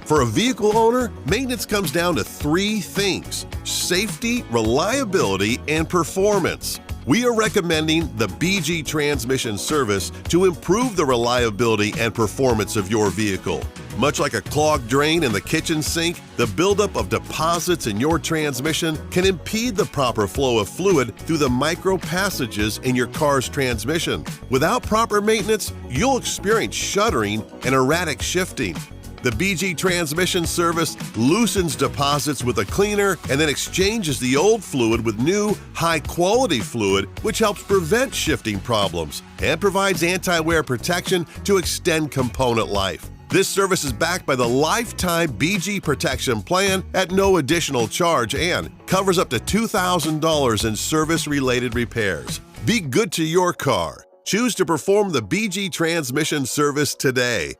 For a vehicle owner, maintenance comes down to three things: safety, reliability, and performance. We are recommending the BG Transmission Service to improve the reliability and performance of your vehicle. Much like a clogged drain in the kitchen sink, the buildup of deposits in your transmission can impede the proper flow of fluid through the micro passages in your car's transmission. Without proper maintenance, you'll experience shuddering and erratic shifting. The BG Transmission Service loosens deposits with a cleaner and then exchanges the old fluid with new, high-quality fluid, which helps prevent shifting problems and provides anti-wear protection to extend component life. This service is backed by the lifetime BG Protection Plan at no additional charge and covers up to $2,000 in service-related repairs. Be good to your car. Choose to perform the BG Transmission Service today.